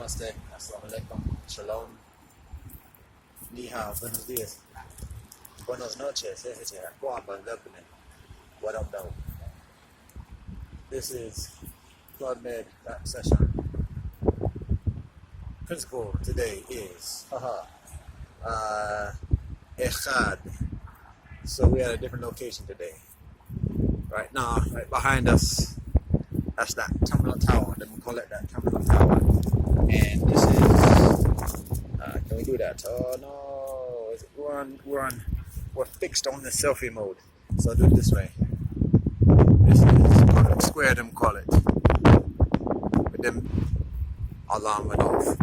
Namaste, Assalamu alaikum, Shalom, Ni hao, buenos dias, buenos noches, what up, though? This is Claude Med Rap Session. Principle today is, Echad. So we're at a different location today. Right now, right behind us, that's that terminal tower. Let me call it that terminal tower. And this is, can we do that? Oh no, we're fixed on the selfie mode. So I'll do it this way. This is public square, them call it. With them alarm went off.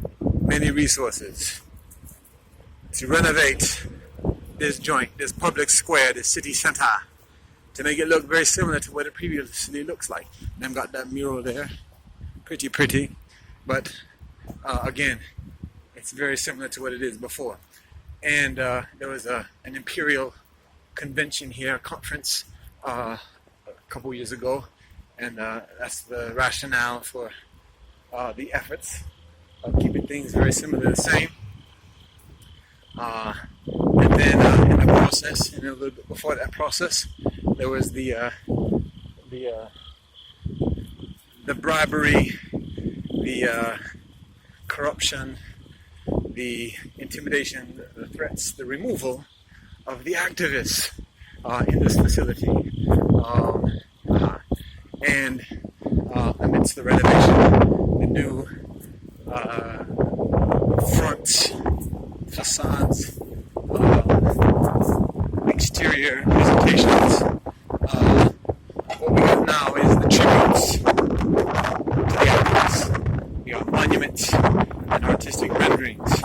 Many resources to renovate this joint, this public square, this city center, to make it look very similar to what it previously looks like. Them got that mural there, pretty, but again, it's very similar to what it is before. And there was an imperial convention here, conference, a couple years ago, and that's the rationale for the efforts of keeping things very similar, the same. And then in the process, and a little bit before that process, there was the bribery, the corruption, the intimidation, the threats, the removal of the activists in this facility, and amidst the renovation, the new fronts, facades, exterior presentations. What we have now is the tributes to the actors. We got monuments and artistic renderings.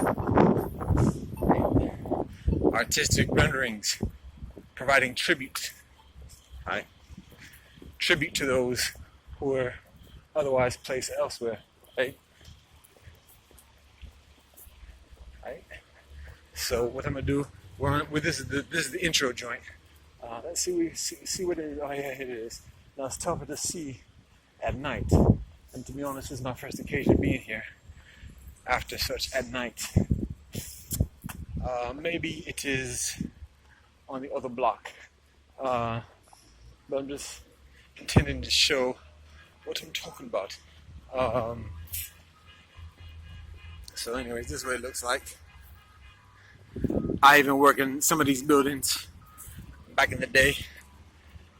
Artistic renderings providing tribute. Right? Tribute to those who were otherwise placed elsewhere. Right? Right? So what I'm gonna do? This is the intro joint. Let's see what it is. Oh yeah, here it is. Now it's tougher to see at night, and to be honest, this is my first occasion being here after such at night. Maybe it is on the other block, but I'm just intending to show what I'm talking about. So anyways, this is what it looks like. I even work in some of these buildings back in the day.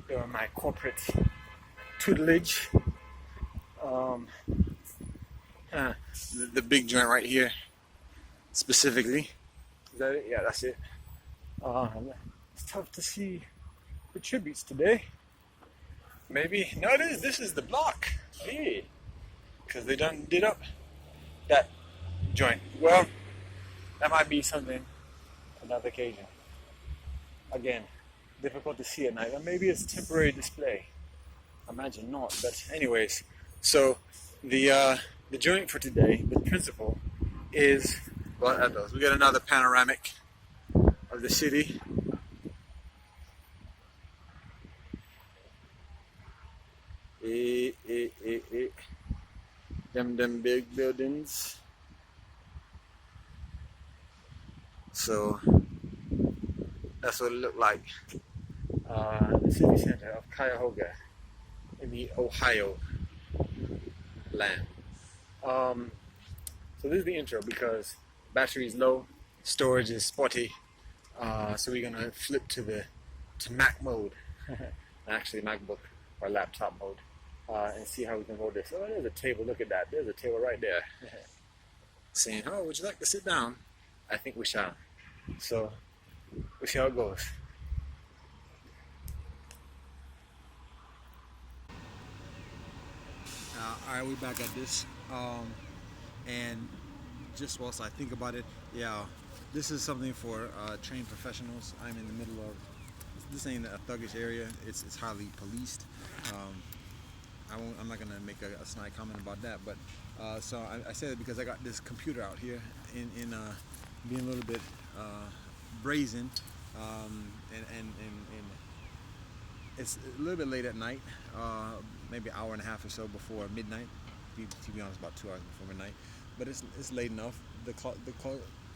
They were my corporate tutelage. The big joint right here, specifically. Is that it? Yeah, that's it. It's tough to see the tributes today. Maybe, no it is, this is the block. Yeah. Because they done did up that joint. Well, that might be something another occasion. Again, difficult to see at night. Or maybe it's a temporary display. Imagine not. But anyways, so the joint for today, the principle is, well, we got another panoramic of the city. Them big buildings. So that's what it looked like. The city center of Cuyahoga in the Ohio land. So this is the intro because battery is low, storage is spotty. So we're gonna flip to Mac mode, actually MacBook or laptop mode, and see how we can roll this. Oh, there's a table. Look at that. There's a table right there. Saying, "Oh, would you like to sit down?" I think we shall. So we'll see how it goes. Alright, we're back at this. And just whilst I think about it, yeah, this is something for trained professionals. I'm in the middle of, this ain't a thuggish area. It's highly policed. I'm not gonna make a snide comment about that, but so I said it because I got this computer out here in being a little bit brazen, and it's a little bit late at night, maybe an hour and a half or so before midnight. To be honest, about 2 hours before midnight. but it's late enough. The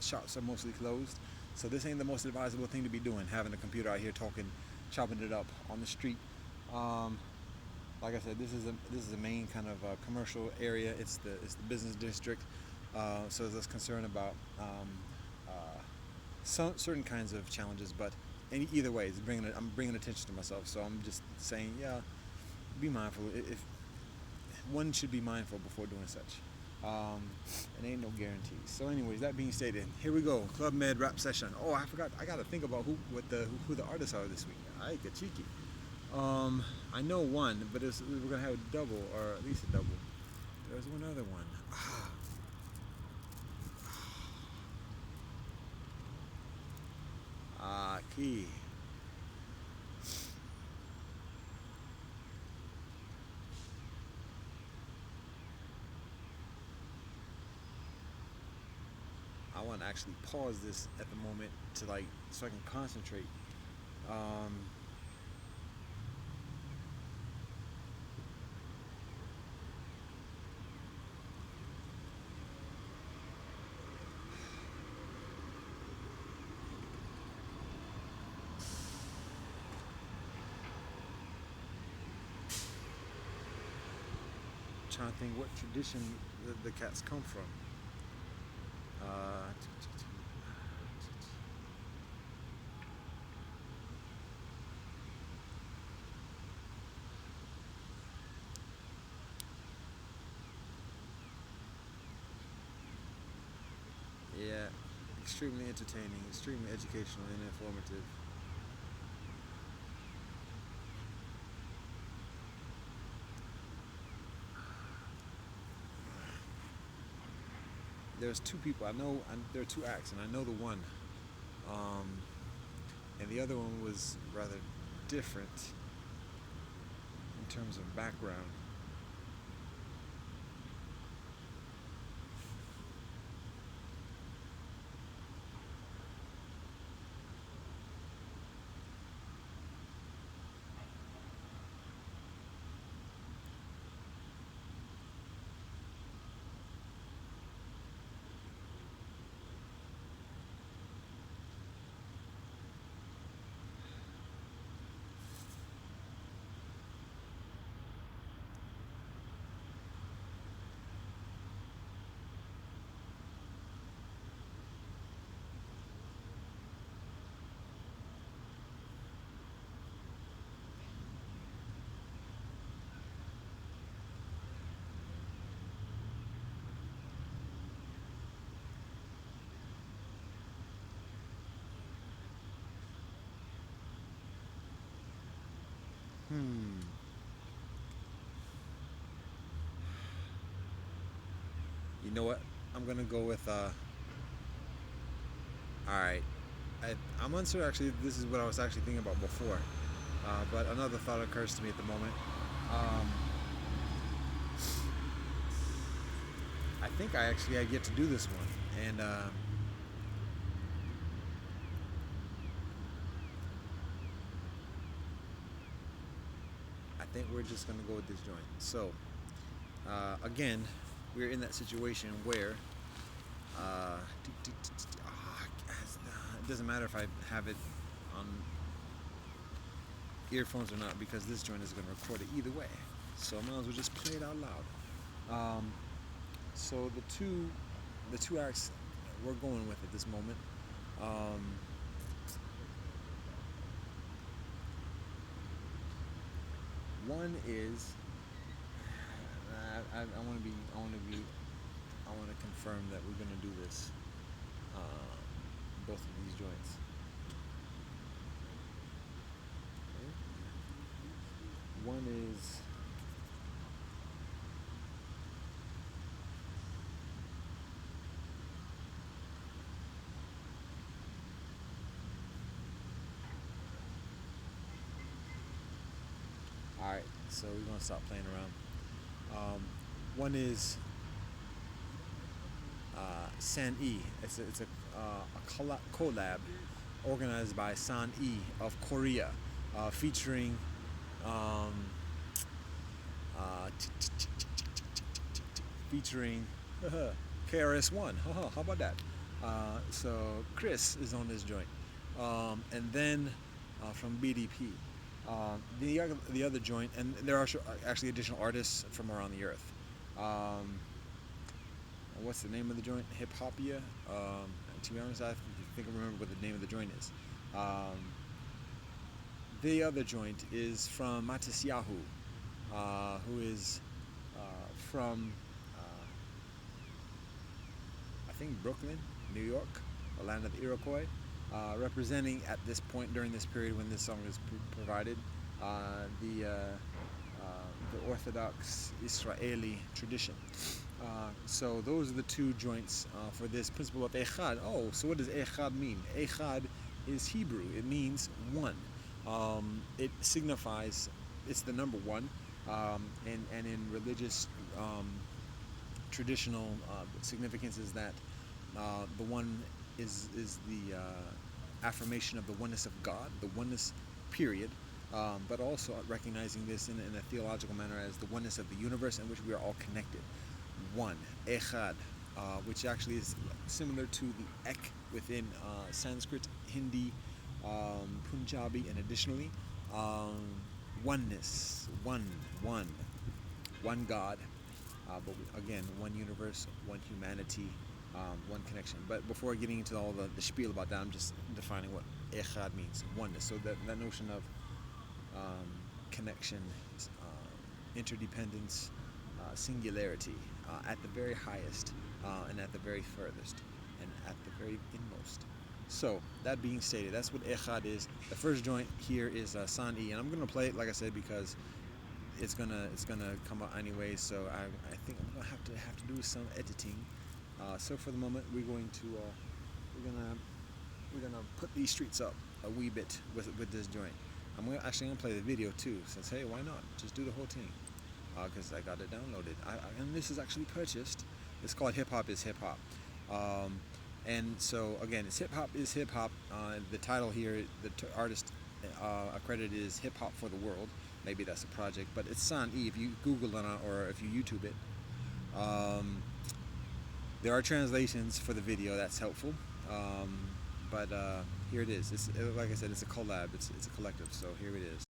shops are mostly closed, so this ain't the most advisable thing to be doing. Having a computer out here talking, chopping it up on the street. Um, like I said, this is a main kind of commercial area. It's the business district, so there's concern about uh, some certain kinds of challenges. But either way, I'm bringing attention to myself. So I'm just saying, yeah, be mindful. If one should be mindful before doing such. It ain't no guarantees. So, anyways, that being stated, here we go. Club Med rap session. Oh, I forgot. I gotta think about who the artists are this week. I get cheeky. I know one, but we're gonna have a double, or at least a double. There's one other one. Key. I want to actually pause this at the moment to so I can concentrate. Um, Trying to think what tradition the cats come from. Uh, yeah, extremely entertaining, extremely educational and informative. There's two people I know. There are two acts, and I know the one, um, and the other one was rather different in terms of background. Hmm. You know what? I'm gonna go with. All right. I'm uncertain. Actually, this is what I was actually thinking about before, but another thought occurs to me at the moment. Um, I think I get to do this one, and I think we're just gonna go with this joint. So, again, we're in that situation where it doesn't matter if I have it on earphones or not because this joint is going to record it either way. So I might as well just play it out loud. Um, so the two acts we're going with at this moment. Um, One is I want to be I want to confirm that we're going to do this. Uh, both of these joints. Okay. One is all right. So we're going to stop playing around. Um, One is San E. It's a collab organized by San E of Korea, featuring um, uh, featuring KRS-One. How about that? So Chris is on this joint, and then from BDP. The other joint, and there are actually additional artists from around the earth. Um, what's the name of the joint? Hip Hopia. To be honest, I think I remember what the name of the joint is. Um, the other joint is from Matisyahu, who is from I think Brooklyn, New York, the land of the Iroquois, representing at this point during this period when this song is provided the Orthodox Israeli tradition. So those are the two joints for this principle of Echad. Oh, so what does Echad mean? Echad is Hebrew. It means one. It signifies, it's the number one, and in religious traditional significance is that the one is the affirmation of the oneness of God, the oneness period, but also recognizing this in a theological manner as the oneness of the universe in which we are all connected. One, Echad, which actually is similar to the Ek within Sanskrit, Hindi, Punjabi, and additionally, oneness, one God, but again, one universe, one humanity, one connection. But before getting into all the spiel about that, I'm just defining what Echad means, oneness. So that notion of connection, interdependence, singularity at the very highest and at the very furthest and at the very inmost. So that being stated, that's what Echad is. The first joint here is San E, and I'm gonna play it like I said because it's gonna come out anyway. So I think I'm gonna have to do some editing. So for the moment, we're gonna put these streets up a wee bit with this joint. Actually gonna play the video too. Since hey, why not? Just do the whole thing. Because I got it downloaded. And this is actually purchased. It's called Hip Hop is Hip Hop. And so again, it's Hip Hop is Hip Hop. The title here, the artist accredited is Hip Hop for the World. Maybe that's a project, but it's San E. If you Google it or if you YouTube it, there are translations for the video. That's helpful. But here it is. Like I said, it's a collab. It's a collective. So here it is.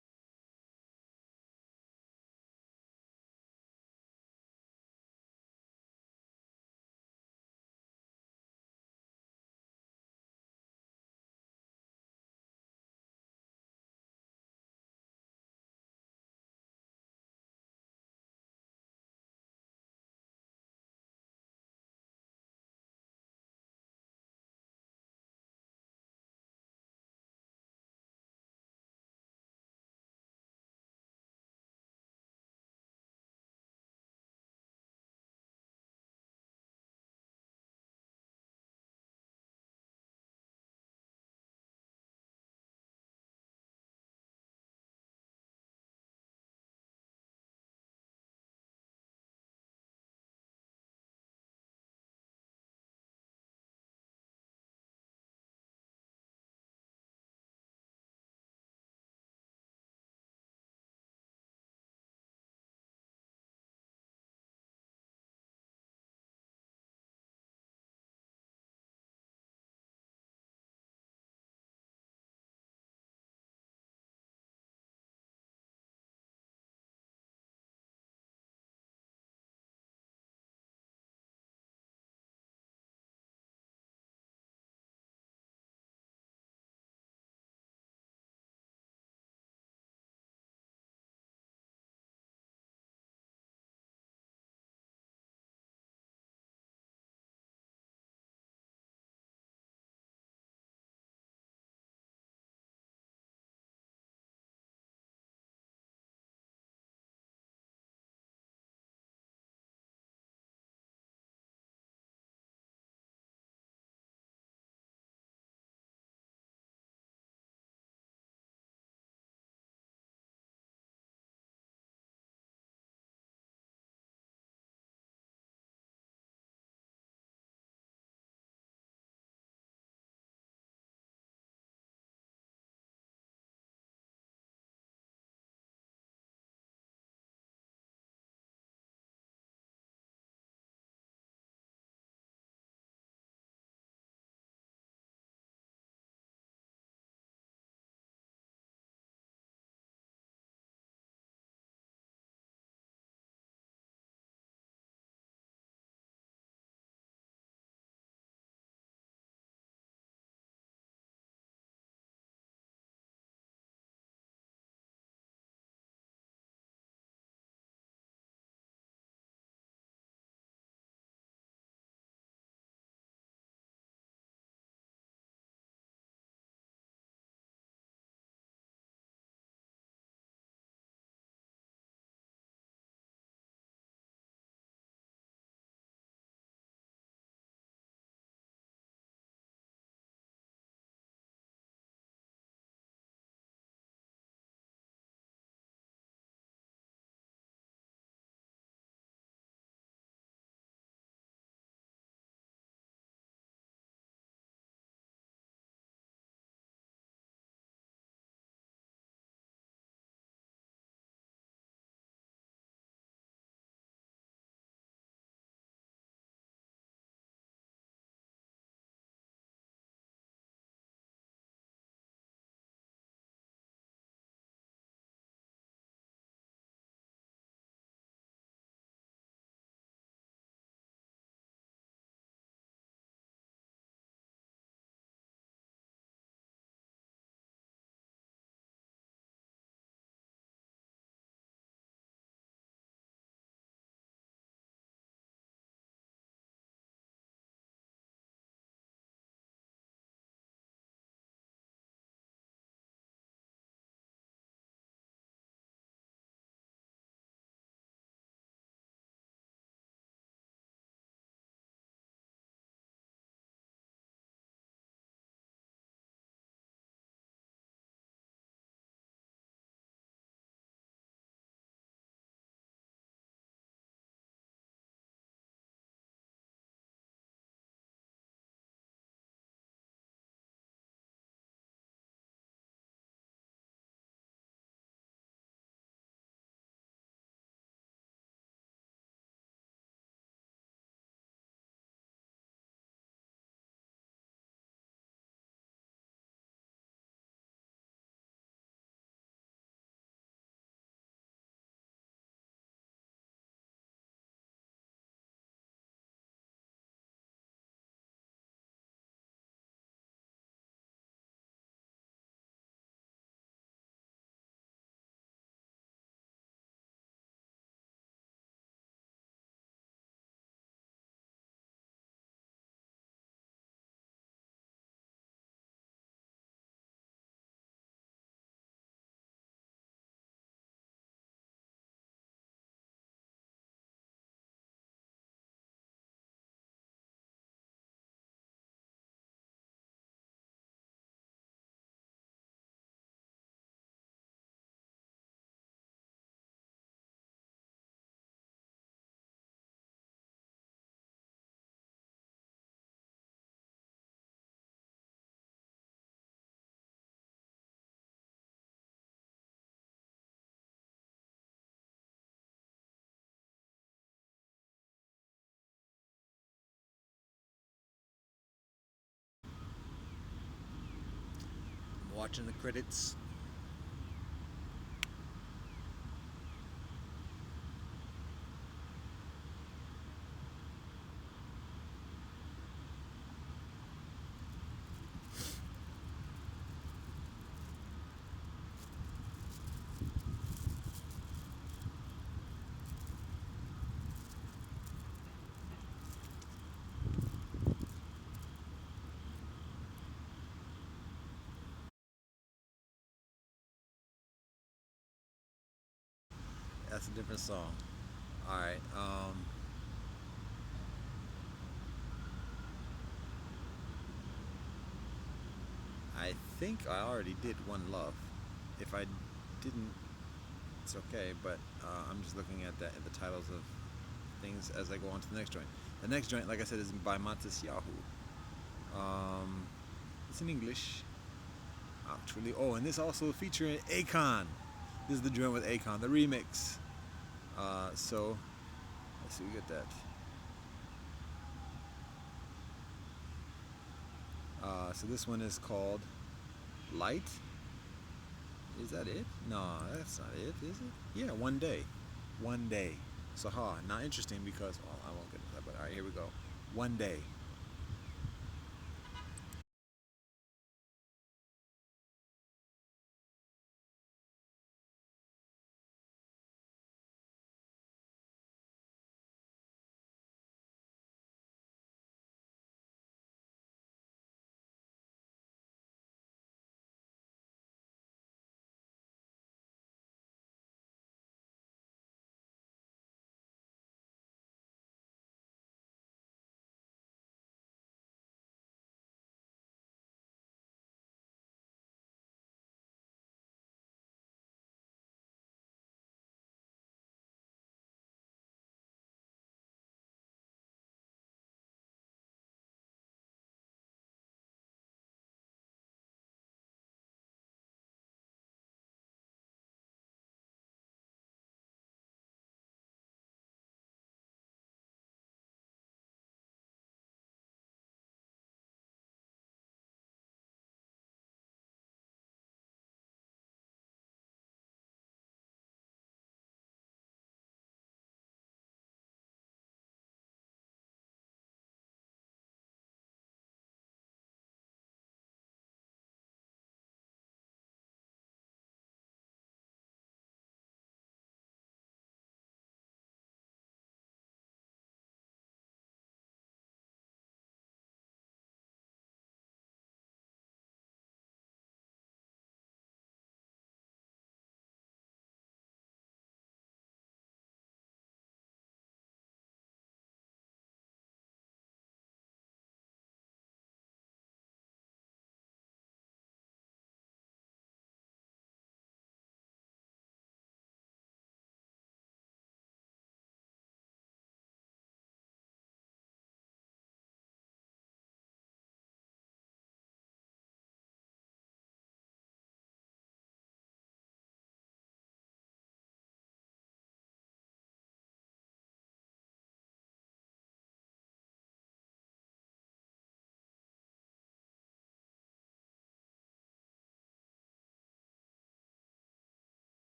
watching the credits. That's a different song. All right. I think I already did One Love. If I didn't, it's okay. But I'm just looking at the titles of things as I go on to the next joint. The next joint, like I said, is by Matis Yahoo. Um, it's in English, actually. Oh, and this also featuring Akon. This is the joint with Akon, the remix. So let's see, we get that. So this one is called Light. Is that it? No, that's not it, is it? Yeah, One Day. One Day. Saha. Not interesting because, well, I won't get into that, but all right, here we go. One Day.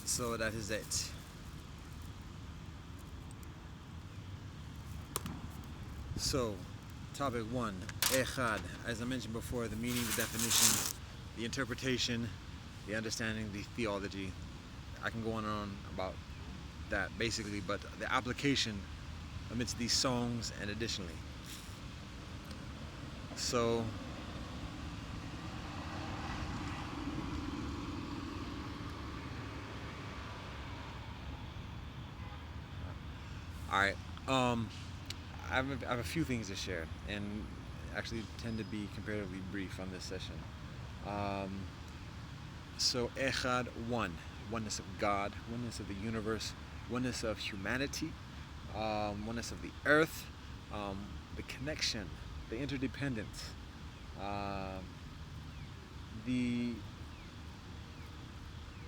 So that is it. So, topic 1, Echad. As I mentioned before, the meaning, the definition, the interpretation, the understanding, the theology. I can go on and on about that basically, but the application amidst these songs and additionally. So, alright, I have a few things to share, and actually tend to be comparatively brief on this session. So Echad, one, oneness of God, oneness of the universe, oneness of humanity, oneness of the earth, the connection, the interdependence, the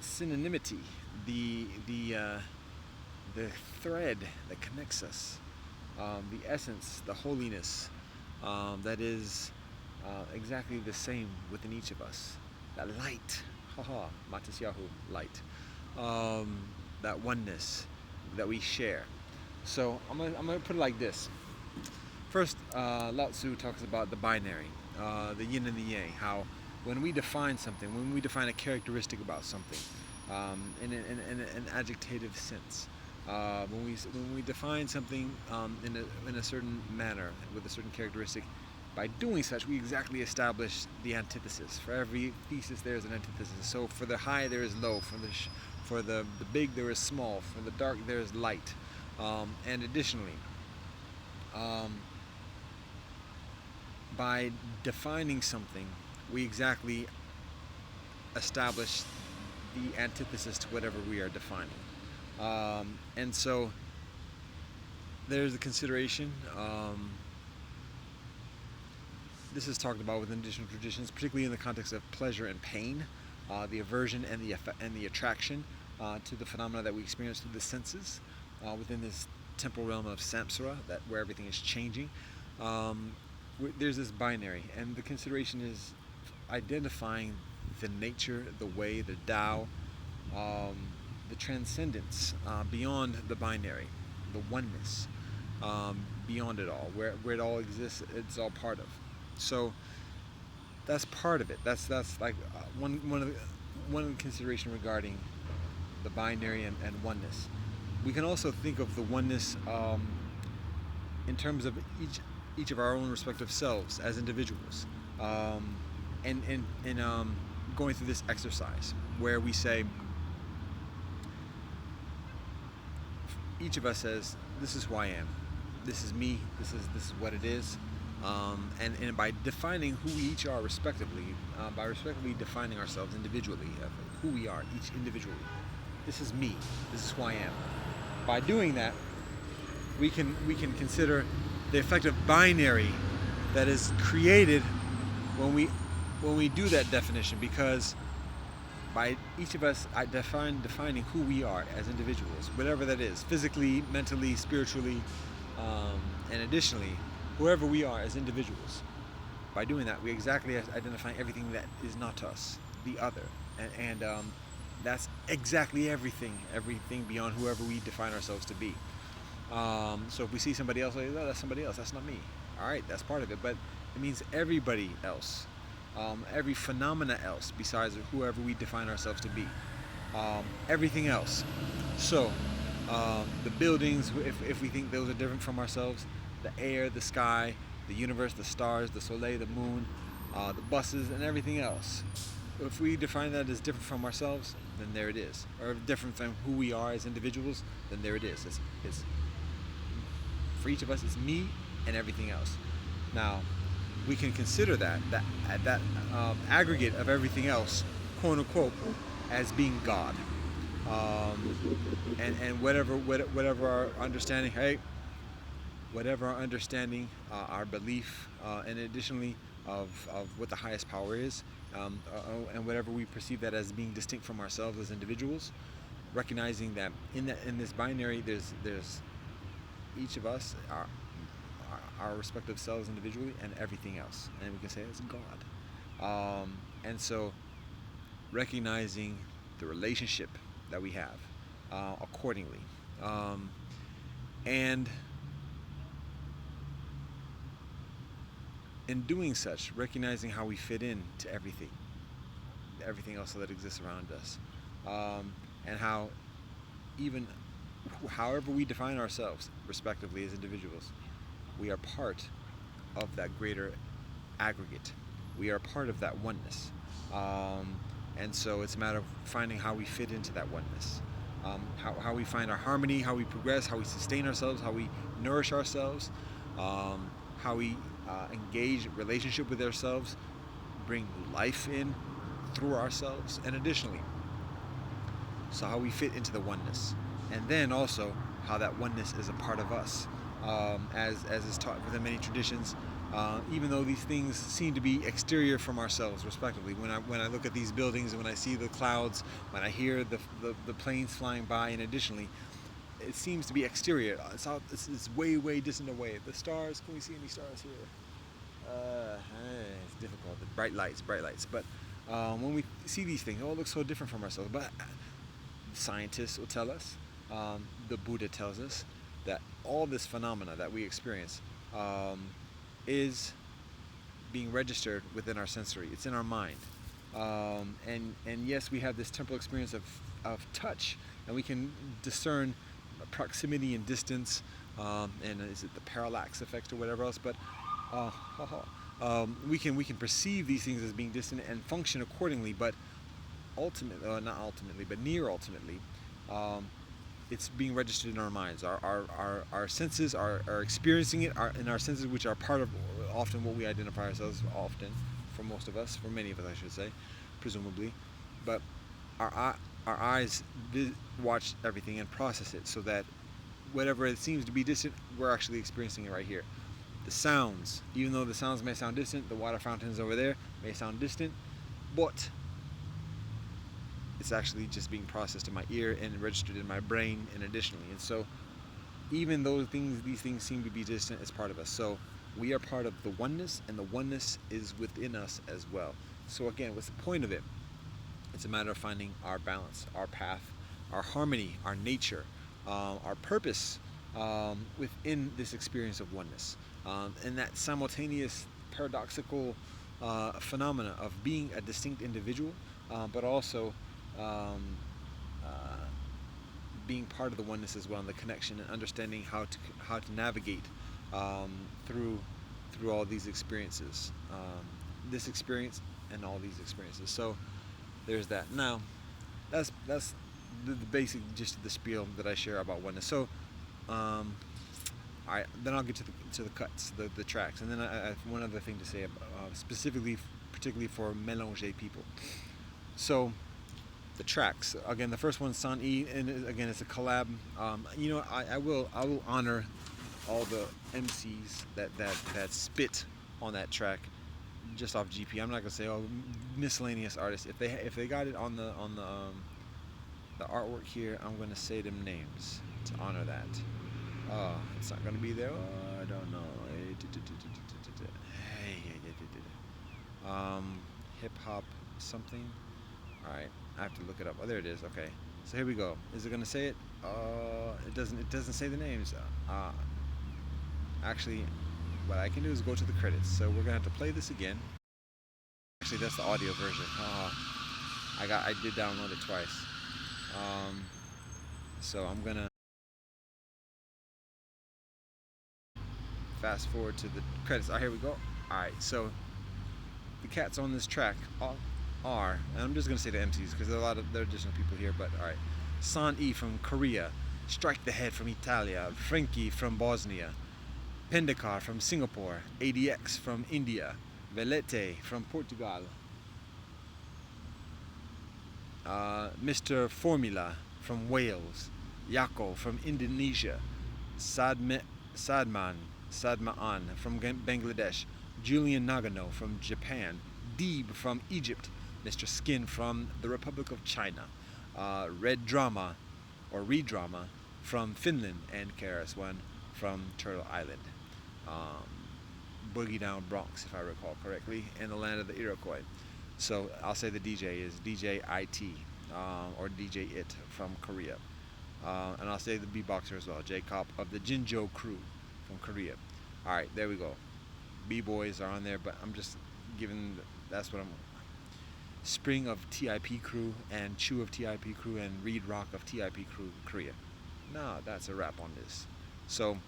synonymity, the thread that connects us, the essence, the holiness that is exactly the same within each of us. That light, haha, Matisyahu, light. That oneness that we share. So I'm gonna put it like this. First, Lao Tzu talks about the binary, the yin and the yang. How when we define something, when we define a characteristic about something, in an adjective sense, when we define something in a certain manner with a certain characteristic, by doing such, we exactly establish the antithesis. For every thesis, there is an antithesis. So for the high, there is low. For the big, there is small. For the dark, there is light. And additionally, by defining something, we exactly establish the antithesis to whatever we are defining. And so there's the consideration. This is talked about within additional traditions, particularly in the context of pleasure and pain, the aversion and the attraction to the phenomena that we experience through the senses within this temporal realm of samsara, that where everything is changing. There's this binary, and the consideration is identifying the nature, the way, the Tao, the transcendence beyond the binary, the oneness beyond it all, where it all exists, it's all part of. So that's part of it. That's like one of the consideration regarding the binary and oneness. We can also think of the oneness in terms of each of our own respective selves as individuals, and going through this exercise where we say, each of us says, this is who I am, this is me, this is what it is, and by defining who we each are respectively, by respectively defining ourselves individually, who we are each individually, this is me, this is who I am. By doing that, we can consider the effective binary that is created when we do that definition, because by each of us defining who we are as individuals, whatever that is, physically, mentally, spiritually, and additionally, whoever we are as individuals. By doing that, we exactly identify everything that is not us, the other, and that's exactly everything beyond whoever we define ourselves to be. So if we see somebody else, like, oh, that's somebody else, that's not me. All right, that's part of it, but it means everybody else. Every phenomena else besides whoever we define ourselves to be, everything else. So the buildings, if we think those are different from ourselves, the air, the sky, the universe, the stars, the soleil, the moon, the buses, and everything else, if we define that as different from ourselves, then there it is. Or different from who we are as individuals, then there it is. It's for each of us, it's me and everything else. Now, we can consider that aggregate of everything else, quote unquote, as being God, and whatever our understanding, our belief, and additionally of what the highest power is, and whatever we perceive that as being distinct from ourselves as individuals, recognizing that in this binary, there's each of us our respective selves individually and everything else, and we can say it's God. And so recognizing the relationship that we have accordingly. And in doing such, recognizing how we fit in to everything else that exists around us, and how even however we define ourselves respectively as individuals, we are part of that greater aggregate. We are part of that oneness. And so it's a matter of finding how we fit into that oneness, how we find our harmony, how we progress, how we sustain ourselves, how we nourish ourselves, how we engage in relationship with ourselves, bring life in through ourselves, and additionally, so how we fit into the oneness, and then also how that oneness is a part of us, as is taught within many traditions. Even though these things seem to be exterior from ourselves, respectively, when I look at these buildings and when I see the clouds, when I hear the planes flying by, and additionally, it seems to be exterior. It's way distant away. The stars. Can we see any stars here? It's difficult. The bright lights. But when we see these things, it all looks so different from ourselves. But scientists will tell us, the Buddha tells us, that all this phenomena that we experience is being registered within our sensory. It's in our mind. And yes, we have this temporal experience of touch, and we can discern proximity and distance, and is it the parallax effect or whatever else? But we can perceive these things as being distant and function accordingly. But ultimately, not ultimately, but near ultimately, it's being registered in our minds. Our senses are experiencing it, and our senses, which are part of often what we identify ourselves, often, for most of us, for many of us I should say, presumably, but our eyes watch everything and process it, so that whatever it seems to be distant, we're actually experiencing it right here. The sounds, even though the sounds may sound distant, the water fountains over there may sound distant, but it's actually just being processed in my ear and registered in my brain, and additionally. And so even though these things seem to be distant, it's part of us. So we are part of the oneness, and the oneness is within us as well. So again, what's the point of it? It's a matter of finding our balance, our path, our harmony, our nature, our purpose within this experience of oneness, and that simultaneous paradoxical phenomena of being a distinct individual, but also being part of the oneness as well, and the connection, and understanding how to navigate through all these experiences, this experience and all these experiences. So there's that. Now, that's the basic gist of the spiel that I share about oneness. So, then I'll get to the cuts, the tracks, and then I have one other thing to say about, particularly for Mélanger people. So, the tracks. Again, the first one's San E, and again, it's a collab. I will honor all the MCs that spit on that track just off GP. I'm not gonna say miscellaneous artists. If they got it on the artwork here, I'm gonna say them names to honor that. It's not gonna be there. I don't know. Hip hop something. All right, I have to look it up. Oh, there it is. Okay, so here we go. Is it gonna say it? It doesn't. It doesn't say the names. Actually, what I can do is go to the credits. So we're gonna have to play this again. Actually, that's the audio version. I did download it twice. So I'm gonna fast forward to the credits. Here we go. All right, so the cats on this track are, and I'm just gonna say the MCs because there are additional people here. But all right, San E from Korea, Strike the Head from Italia, Frankie from Bosnia, Pendekar from Singapore, ADX from India, Velete from Portugal, Mr. Formula from Wales, Yako from Indonesia, Sadmaan from Bangladesh, Julian Nagano from Japan, Deeb from Egypt, Mr. Skin from the Republic of China, Red Drama or Redrama from Finland, and KRS-One from Turtle Island. Boogie Down Bronx, if I recall correctly, and the land of the Iroquois. So I'll say the DJ is DJ IT. or DJ It from Korea. And I'll say the beatboxer as well, J-Cop of the Jinjo crew from Korea. All right, there we go. B-boys are on there, but I'm just giving, that's what I'm, Spring of TIP crew and Chu of TIP crew and Reed Rock of TIP crew Korea. Nah, that's a wrap on this. So,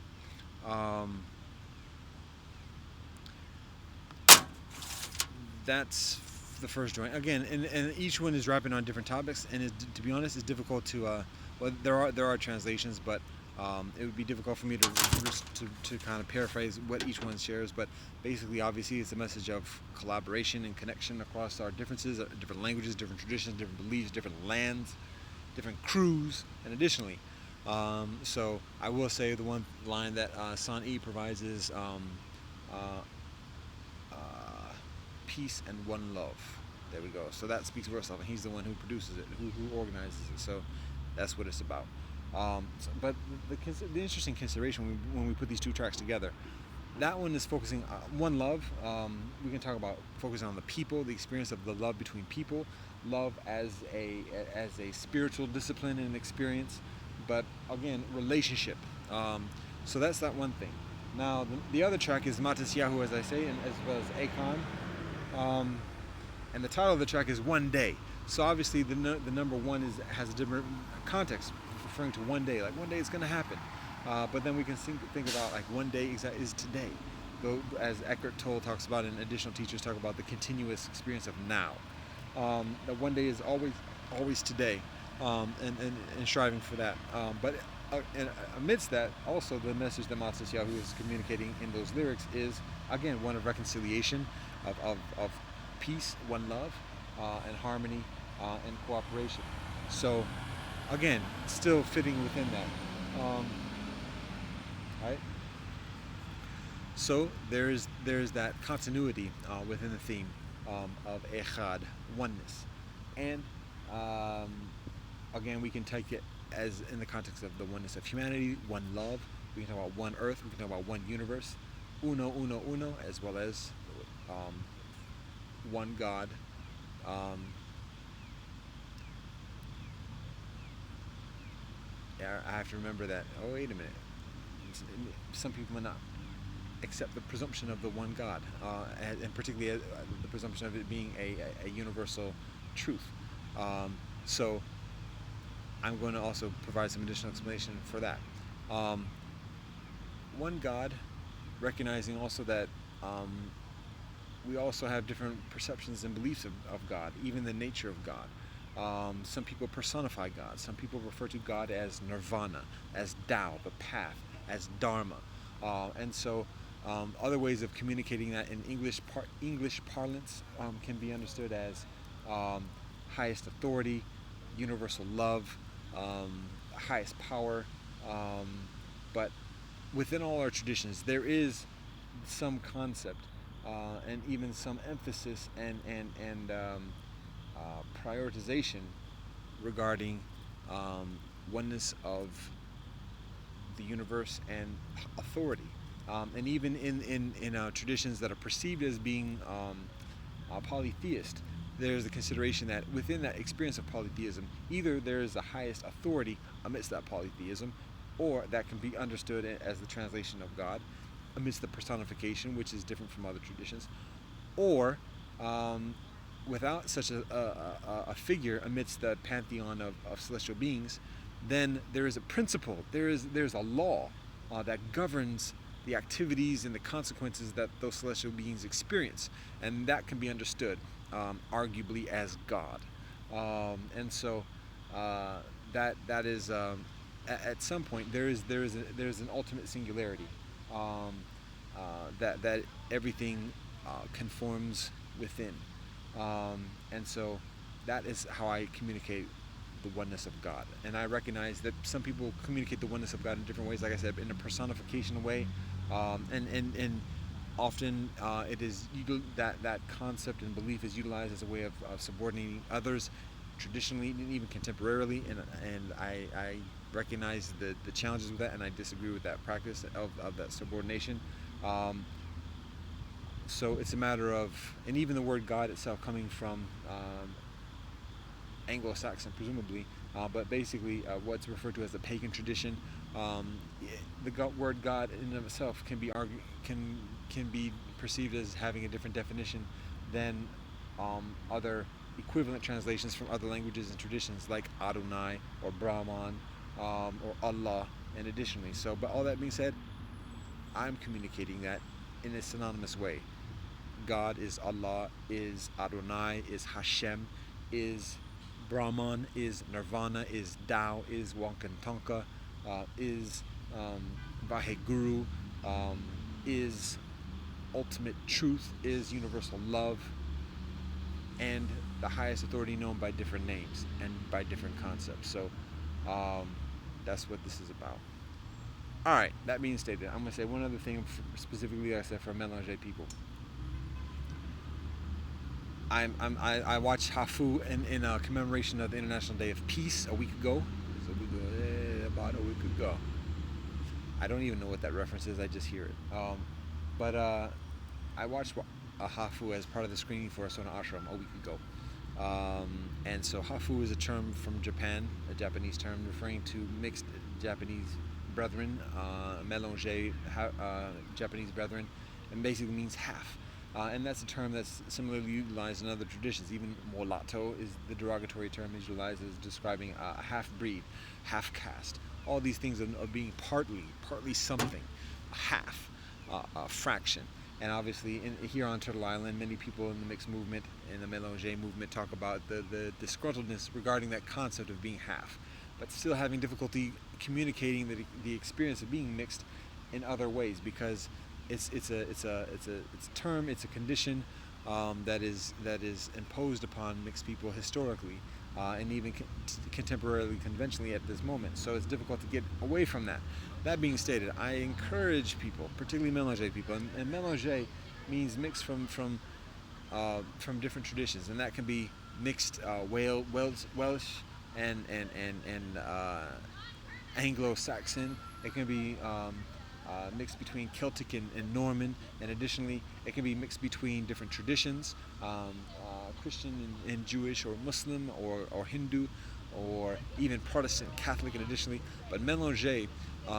um, that's the first joint. Again, and each one is rapping on different topics, and to be honest, it's difficult to. Well, there are translations, but it would be difficult for me to kind of paraphrase what each one shares. But basically, obviously, it's a message of collaboration and connection across our differences, different languages, different traditions, different beliefs, different lands, different crews, and additionally. So I will say the one line that San E provides is uh, uh, peace and one love. There we go. So that speaks for itself, and he's the one who produces it, who organizes it. So that's what it's about. But the interesting consideration when we put these two tracks together, that one is focusing one love. We can talk about focusing on the people, the experience of the love between people, love as a spiritual discipline and experience, but again, relationship. So that's that one thing. Now the other track is Matis Yahoo, as I say, and as well as Akon. And the title of the track is One Day. So obviously the number one has a different context, referring to one day. Like one day it's going to happen. But then we can think about like one day is today. Though, as Eckhart Tolle talks about, and additional teachers talk about, the continuous experience of now. That one day is always today, and striving for that. But and amidst that, also the message that Matsus Yahoo is communicating in those lyrics is, again, one of reconciliation, of peace, one love, and harmony, and cooperation. So, again, still fitting within that. Right? So there's that continuity within the theme of Echad, oneness, and again, we can take it as in the context of the oneness of humanity, one love. We can talk about one earth. We can talk about one universe, uno, uno, uno, as well as one God. Yeah, I have to remember that. Oh, wait a minute. Some people may not accept the presumption of the one God, and particularly the presumption of it being a universal truth. So I'm going to also provide some additional explanation for that. One God, recognizing also that we also have different perceptions and beliefs of God, even the nature of God. Some people personify God. Some people refer to God as nirvana, as Tao, the path, as Dharma. And so other ways of communicating that in English parlance can be understood as highest authority, universal love, highest power. But within all our traditions, there is some concept and even some emphasis and prioritization regarding oneness of the universe and authority. And even in traditions that are perceived as being polytheist, there's the consideration that within that experience of polytheism, either there is the highest authority amidst that polytheism, or that can be understood as the translation of God amidst the personification, which is different from other traditions, or without such a figure amidst the pantheon of celestial beings, then there is a principle, there's a law that governs the activities and the consequences that those celestial beings experience, and that can be understood arguably as God. And so that is at some point there is an ultimate singularity that everything conforms within, and so that is how I communicate the oneness of God. And I recognize that some people communicate the oneness of God in different ways, like I said, in a personification way, and often it is that concept and belief is utilized as a way of subordinating others, traditionally and even contemporarily, and I recognize the challenges with that, and I disagree with that practice of that subordination. So it's a matter of, and even the word God itself coming from Anglo-Saxon, presumably, but basically what's referred to as the pagan tradition. Um, the word God in and of itself can be perceived as having a different definition than other equivalent translations from other languages and traditions like Adonai or Brahman or Allah. And additionally, so but all that being said, I'm communicating that in a synonymous way. God is Allah, is Adonai, is Hashem, is Brahman, is Nirvana, is Tao, is Wankantanka, is Vaheguru, is ultimate truth, is universal love, and the highest authority known by different names and by different concepts. So um, that's what this is about. All right, that being stated, I'm going to say one other thing specifically, like I said, for Mélanger people. I watched Hafu in a commemoration of the International Day of Peace a week ago. So about a week ago. I don't even know what that reference is. I just hear it. But I watched a Hafu as part of the screening for Asona Ashram a week ago. And so Hafu is a term from Japan, a Japanese term referring to mixed Japanese brethren, Mélanger Japanese brethren, and basically means half. And that's a term that's similarly utilized in other traditions. Even mulatto is the derogatory term is utilized as describing a half-breed, half-caste. All these things of being partly something, a half, a fraction. And obviously, here on Turtle Island, many people in the mixed movement, in the Mélanger movement, talk about the disgruntledness regarding that concept of being half, but still having difficulty communicating the experience of being mixed in other ways, because it's a term, it's a condition that is imposed upon mixed people historically, and even contemporarily, conventionally at this moment. So it's difficult to get away from that. That being stated, I encourage people, particularly Mélanger people, and Mélanger means mixed from different traditions, and that can be mixed Welsh and Anglo-Saxon. It can be mixed between Celtic and Norman, and additionally it can be mixed between different traditions, Christian and Jewish, or Muslim, or Hindu, or even Protestant, Catholic, and additionally. But Mélanger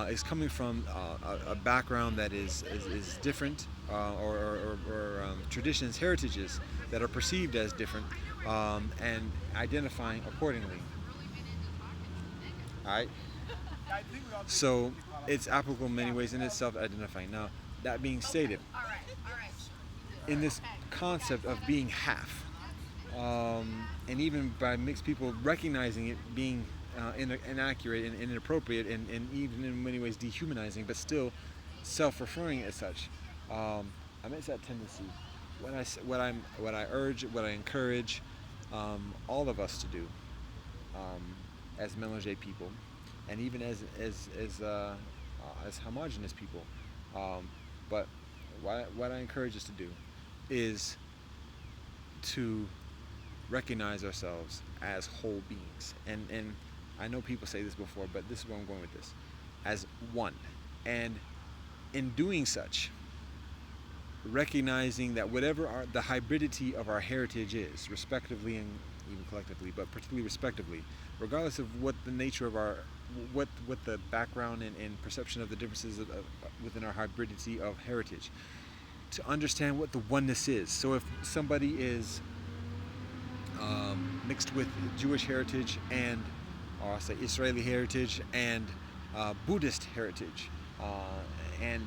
is coming from a background that is different, or traditions, heritages that are perceived as different, and identifying accordingly. All right. So it's applicable in many ways, and it's self-identifying. Now, that being stated, in this concept of being half, and even by mixed people recognizing it being inaccurate and inappropriate, and even in many ways dehumanizing, but still self-referring as such, amidst that tendency, what I urge, what I encourage all of us to do, as Mélanger people, and even as homogenous people, but what I encourage us to do is to recognize ourselves as whole beings, and I know people say this before, but this is where I'm going with this, as one, and in doing such, recognizing that whatever the hybridity of our heritage is, respectively and even collectively, but particularly respectively, regardless of what the nature of our, what the background and perception of the differences within our hybridity of heritage, to understand what the oneness is. So if somebody is mixed with Jewish heritage and, or I'll say Israeli heritage and Buddhist heritage, and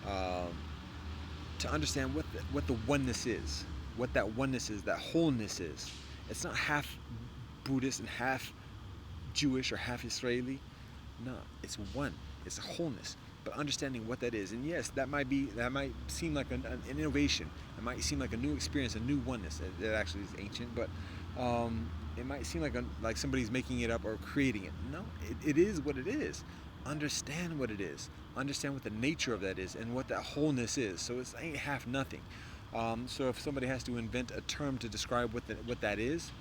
to understand what the oneness is, what that oneness is, that wholeness is. It's not half Buddhist and half Jewish or half Israeli. No, it's one. It's a wholeness. But understanding what that is, and yes, that might seem like an innovation. It might seem like a new experience, a new oneness. That actually is ancient, but it might seem like somebody's making it up or creating it. No, it is what it is. Understand what it is. Understand what the nature of that is and what that wholeness is. So it ain't half nothing. So if somebody has to invent a term to describe what that is,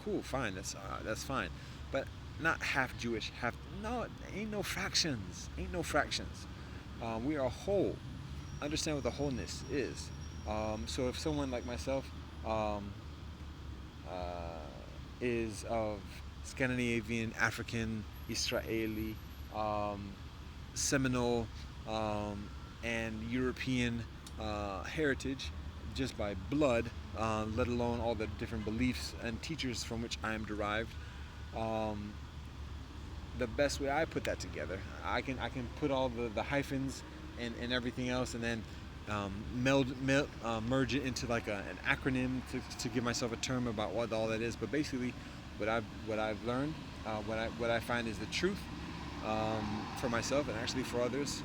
cool, fine, that's fine. But not half Jewish, half, no, ain't no fractions. We are whole. Understand what the wholeness is. So if someone like myself is of Scandinavian, African, Israeli, um, Seminole, and European heritage just by blood, let alone all the different beliefs and teachers from which I am derived. Um, the best way I put that together, I can put all the hyphens and everything else, and then merge it into like an acronym to give myself a term about what all that is. But basically, what I've learned, what I find is the truth, for myself and actually for others.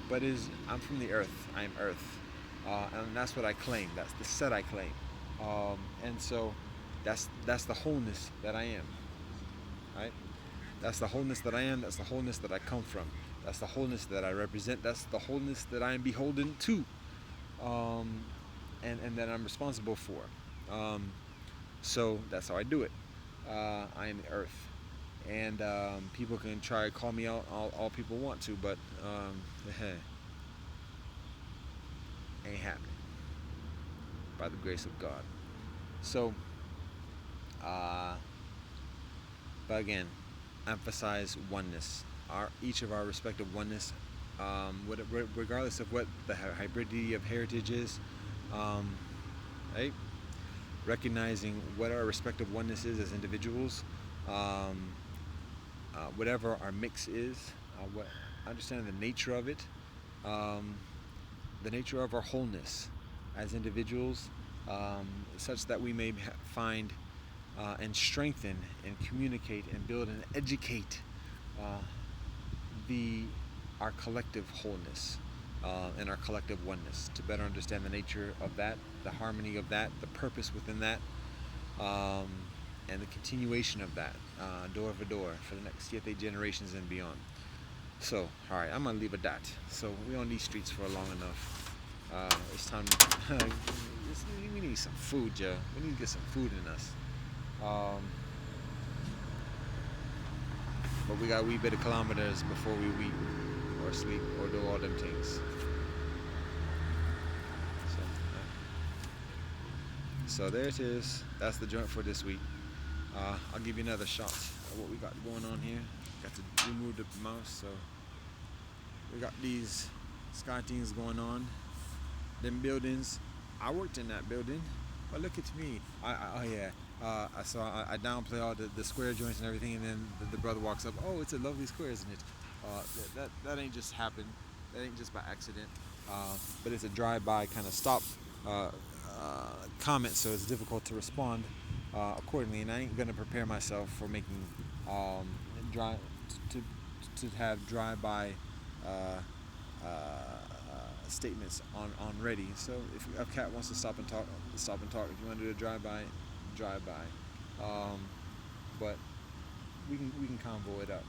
But is I'm from the earth. I am earth, and that's what I claim. That's the set I claim, and so that's the wholeness that I am. Right? That's the wholeness that I am. That's the wholeness that I come from. That's the wholeness that I represent. That's the wholeness that I am beholden to, um, and that I'm responsible for. So that's how I do it. I am the earth, and people can try to call me out all people want to, but ain't happening by the grace of God. So, but again, emphasize oneness. Each of our respective oneness, regardless of what the hybridity of heritage is, right? Recognizing what our respective oneness is as individuals, whatever our mix is, understanding the nature of it, the nature of our wholeness as individuals, such that we may find and strengthen and communicate and build and educate our collective wholeness and our collective oneness, to better understand the nature of that, the harmony of that, the purpose within that, and the continuation of that, door for door, for the next 7 generations and beyond. So, all right, I'm gonna leave it that. So we're on these streets for long enough. It's time to we need some food, Joe. We need to get some food in us. But we got a wee bit of kilometers before we eat or sleep or do all them things. So there it is. That's the joint for this week. I'll give you another shot of what we got going on here. Got to remove the mouse, so we got these sky things going on. Them buildings. I worked in that building, but look at me. So I downplay all the square joints and everything, and then the brother walks up. Oh, it's a lovely square, isn't it? That ain't just happened. That ain't just by accident. But it's a drive-by kind of stop comment, so it's difficult to respond accordingly. And I ain't gonna prepare myself for making to have drive-by statements on ready. So if a cat wants to stop and talk, stop and talk. If you want to do a drive-by, but we can convo it up.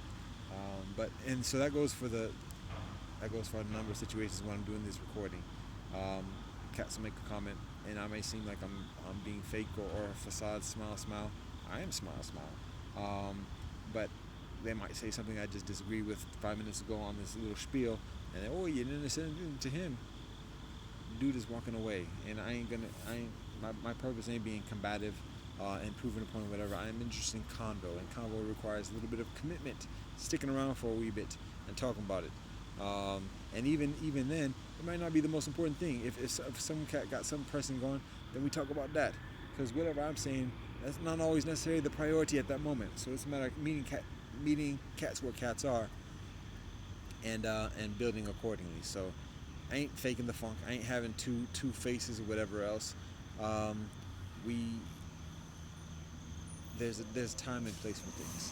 And so that goes for a number of situations when I'm doing this recording. Cats will make a comment, and I may seem like I'm being fake or a facade, smile. I am smile. But they might say something I just disagree with 5 minutes ago on this little spiel, and then, oh, you didn't say anything to him. Dude is walking away, and my purpose ain't being combative and proving a point, whatever. I am interested in convo, and convo requires a little bit of commitment, sticking around for a wee bit and talking about it. And even then, it might not be the most important thing. If some cat got some person going, then we talk about that, because whatever I'm saying, that's not always necessarily the priority at that moment. So it's a matter of meeting cats where cats are, and building accordingly. So I ain't faking the funk. I ain't having two faces or whatever else. There's time and place for things,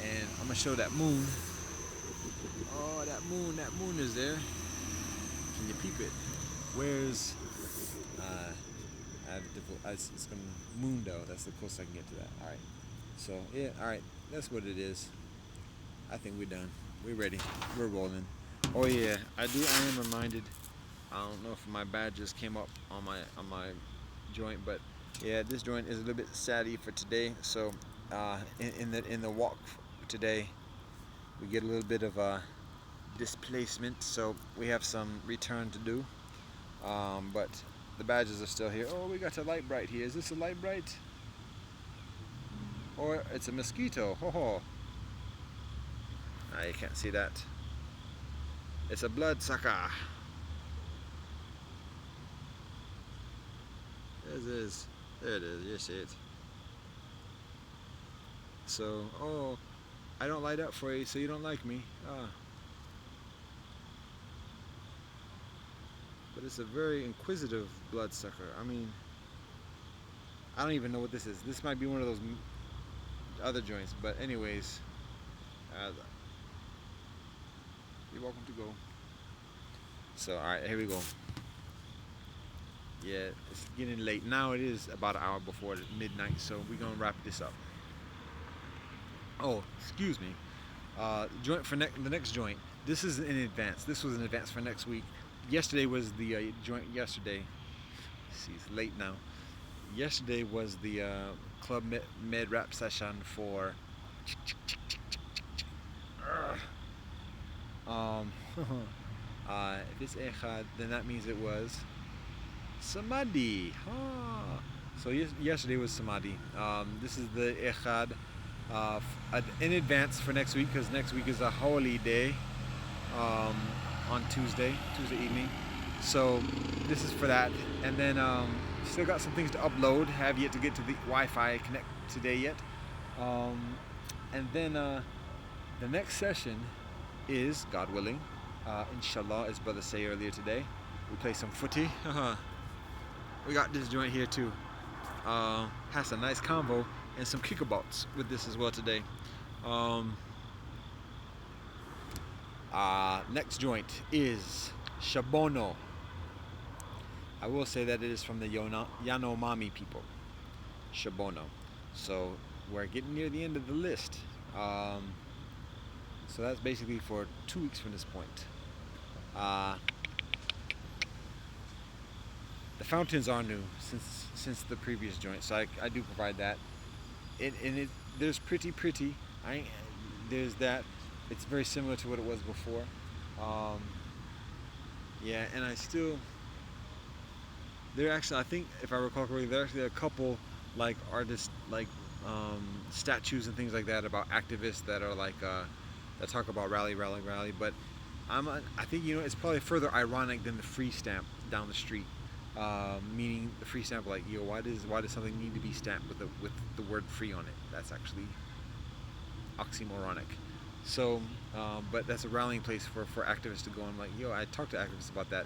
and I'm gonna show that moon. Oh, that moon is there. Can you peep it? Where's it's gonna Mundo. That's the closest I can get to that. All right. So yeah, all right. That's what it is. I think we're done. We're ready. We're rolling. Oh yeah, I am reminded. I don't know if my badges came up on my joint, but yeah, this joint is a little bit saddy for today. So in the walk today, we get a little bit of displacement. So we have some return to do. But the badges are still here. Oh, we got a light bright here. Is this a light bright? or it's a mosquito. Ho ho. Ah, you can't see that. It's a bloodsucker. There it is. There it is. You see it. So, oh, I don't light up for you, so you don't like me. Ah. But it's a very inquisitive bloodsucker. I mean, I don't even know what this is. This might be one of those other joints, but anyways, you're welcome to go. So, alright, here we go. Yeah, it's getting late. Now it is about an hour before midnight, so we're gonna wrap this up. Oh, excuse me. Joint for the next joint. This is in advance. This was in advance for next week. Yesterday was the joint. Yesterday, see, it's late now. Yesterday was the club med rap session for. If it's Echad, then that means it was Samadhi. So yesterday was Samadhi. This is the Echad in advance for next week, because next week is a holy day on Tuesday evening. So this is for that. And then still got some things to upload. Have yet to get to the Wi-Fi connect today yet. And then the next session is, God willing, inshallah, as brother say earlier today, we play some footy. We got this joint here too. Has a nice combo and some kickabouts with this as well today. Next joint is Shabono. I will say that it is from the Yanomami people. Shabono. So we're getting near the end of the list. So that's basically for 2 weeks from this point. The fountains are new since the previous joint, so I do provide that. There's pretty. There's that. It's very similar to what it was before. Yeah, and I think if I recall correctly, there are actually a couple like artists, like statues and things like that about activists that are like that talk about rally. But I think it's probably further ironic than the free stamp down the street. Meaning the free stamp, like, why does something need to be stamped with the word free on it? That's actually oxymoronic. So, but that's a rallying place for activists to go and like, I talked to activists about that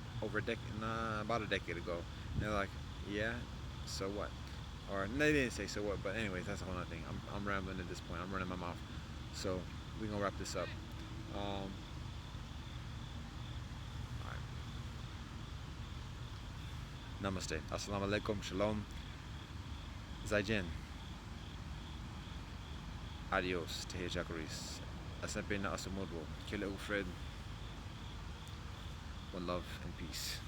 about a decade ago. And they're like, yeah, so what? Or they didn't say so what, but anyways, that's a whole other thing. I'm rambling at this point. I'm running my mouth. So we're gonna wrap this up. Namaste. Assalamu alaikum. Shalom. Zaijen. Adios. Tehe Jakaris. Asapena Asumudwo. Kile Ufred. One love and peace.